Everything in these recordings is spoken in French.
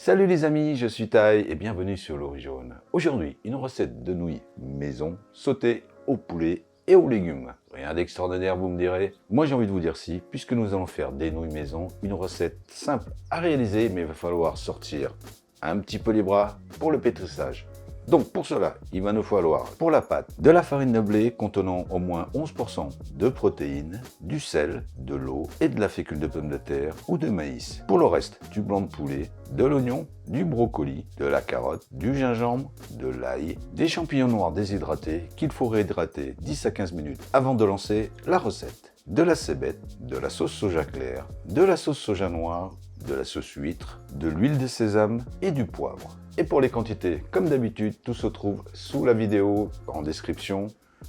Salut les amis, je suis Tai et bienvenue sur Laurie Jaune. Aujourd'hui, une recette de nouilles maison sautées au poulet et aux légumes. Rien d'extraordinaire, vous me direz. Moi j'ai envie de vous dire si, puisque nous allons faire des nouilles maison, une recette simple à réaliser, mais il va falloir sortir un petit peu les bras pour le pétrissage. Donc pour cela, il va nous falloir pour la pâte de la farine de blé contenant au moins 11% de protéines, du sel, de l'eau et de la fécule de pomme de terre ou de maïs. Pour le reste, du blanc de poulet, de l'oignon, du brocoli, de la carotte, du gingembre, de l'ail, des champignons noirs déshydratés qu'il faut réhydrater 10 à 15 minutes avant de lancer la recette. De la cébette, de la sauce soja claire, de la sauce soja noire, de la sauce huître, de l'huile de sésame et du poivre. Et pour les quantités, comme d'habitude, tout se trouve sous la vidéo en description.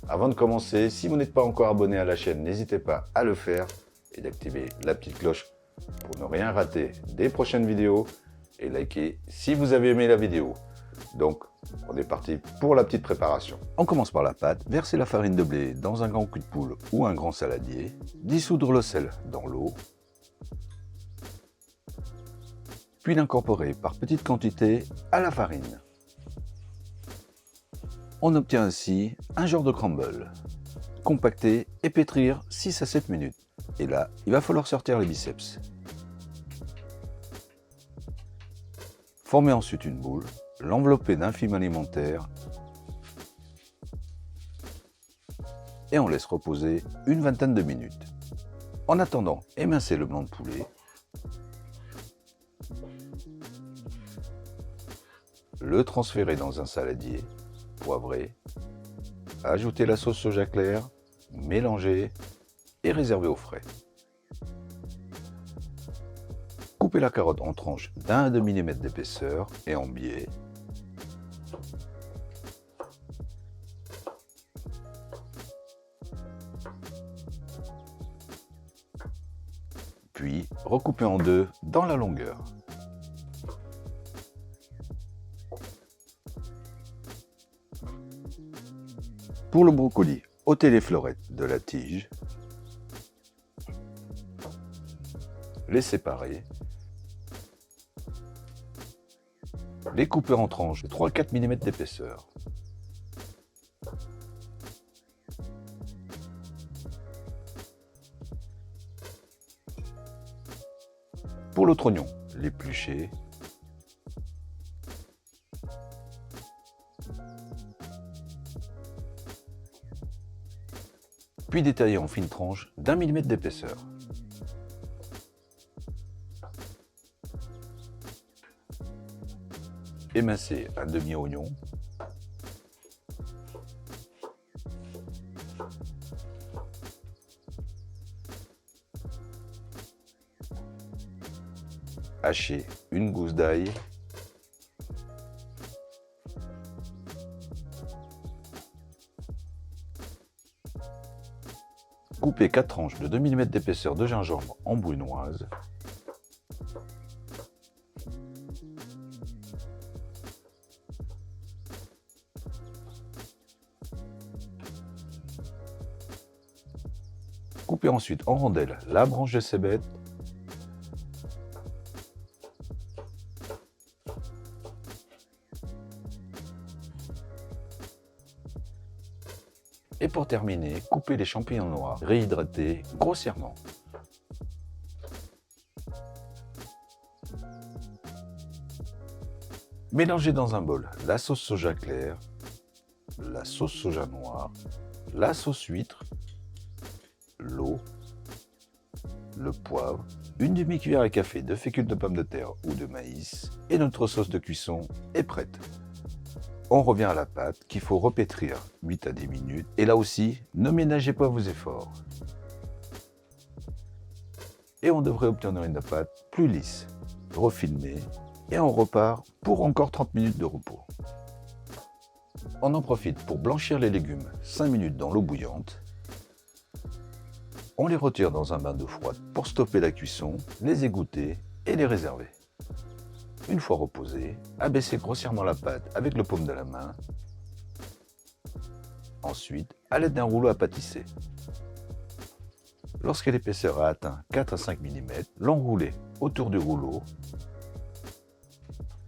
Avant de commencer, si vous n'êtes pas encore abonné à la chaîne, n'hésitez pas à le faire et d'activer la petite cloche pour ne rien rater des prochaines vidéos et liker si vous avez aimé la vidéo. Donc, on est parti pour la petite préparation. On commence par la pâte, verser la farine de blé dans un grand cul de poule ou un grand saladier, dissoudre le sel dans l'eau, puis l'incorporer par petites quantités à la farine. On obtient ainsi un genre de crumble. Compacter et pétrir 6 à 7 minutes. Et là, il va falloir sortir les biceps. Former ensuite une boule, l'envelopper d'un film alimentaire et on laisse reposer une vingtaine de minutes. En attendant, émincer le blanc de poulet, le transférer dans un saladier, poivrer, ajouter la sauce soja claire, mélanger et réserver au frais. Couper la carotte en tranches d'1 à 2 mm d'épaisseur et en biais. Puis recouper en deux dans la longueur. Pour le brocoli, ôtez les fleurettes de la tige, les séparer, les couper en tranches de 3 à 4 mm d'épaisseur. Pour l'autre oignon, l'éplucher, puis détailler en fines tranches d'1 mm d'épaisseur. Émincer un demi-oignon. Hacher une gousse d'ail. Couper 4 tranches de 2 mm d'épaisseur de gingembre en brunoise. Couper ensuite en rondelles la branche de cébette. Et pour terminer, couper les champignons noirs réhydratés grossièrement. Mélangez dans un bol la sauce soja claire, la sauce soja noire, la sauce huître, l'eau, le poivre, une demi-cuillère à café de fécule de pomme de terre ou de maïs et notre sauce de cuisson est prête. On revient à la pâte qu'il faut repétrir 8 à 10 minutes et là aussi, ne ménagez pas vos efforts. Et on devrait obtenir une pâte plus lisse, refilmée et on repart pour encore 30 minutes de repos. On en profite pour blanchir les légumes 5 minutes dans l'eau bouillante. On les retire dans un bain d'eau froide pour stopper la cuisson, les égoutter et les réserver. Une fois reposés, abaissez grossièrement la pâte avec le paume de la main. Ensuite, à l'aide d'un rouleau à pâtisser. Lorsque l'épaisseur a atteint 4 à 5 mm, l'enrouler autour du rouleau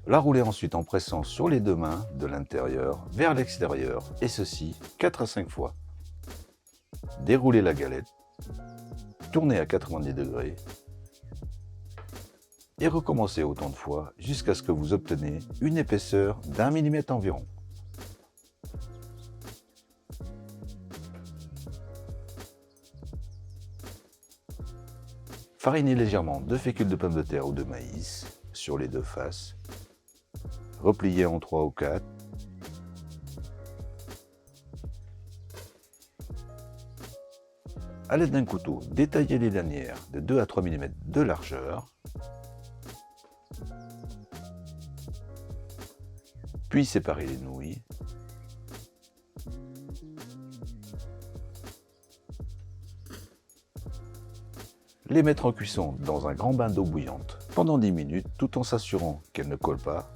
La roulez ensuite en pressant sur les deux mains de l'intérieur vers l'extérieur, et ceci 4 à 5 fois. Déroulez la galette, tournez à 90 degrés et recommencez autant de fois jusqu'à ce que vous obtenez une épaisseur d'1 millimètre environ. Farinez légèrement 2 fécules de pommes de terre ou de maïs sur les deux faces. Repliez en 3 ou 4. A l'aide d'un couteau, détaillez les lanières de 2 à 3 mm de largeur. Puis séparez les nouilles. Les mettre en cuisson dans un grand bain d'eau bouillante pendant 10 minutes tout en s'assurant qu'elles ne collent pas.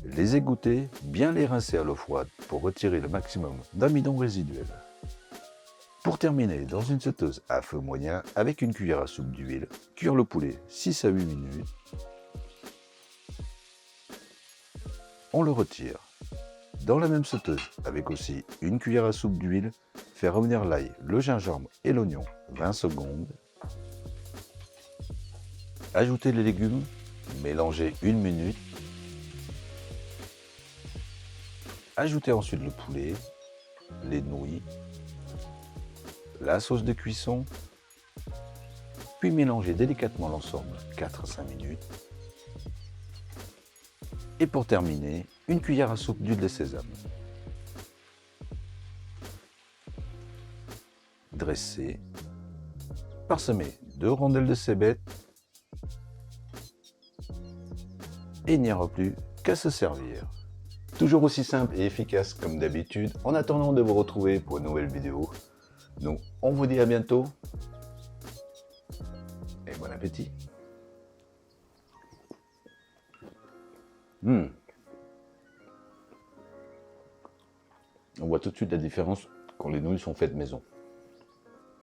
Les égoutter, bien les rincer à l'eau froide pour retirer le maximum d'amidon résiduel. Pour terminer, dans une sauteuse à feu moyen avec une cuillère à soupe d'huile, cuire le poulet 6 à 8 minutes. On le retire. Dans la même sauteuse, avec aussi une cuillère à soupe d'huile, faire revenir l'ail, le gingembre et l'oignon 20 secondes. Ajoutez les légumes, mélangez 1 minute. Ajoutez ensuite le poulet, les nouilles, la sauce de cuisson, puis mélangez délicatement l'ensemble 4 à 5 minutes. Et pour terminer, une cuillère à soupe d'huile de sésame. Dressez, parsemez 2 rondelles de cébette et il n'y aura plus qu'à se servir. Toujours aussi simple et efficace comme d'habitude. En attendant de vous retrouver pour une nouvelle vidéo, nous on vous dit à bientôt et bon appétit. On voit tout de suite la différence quand les nouilles sont faites maison.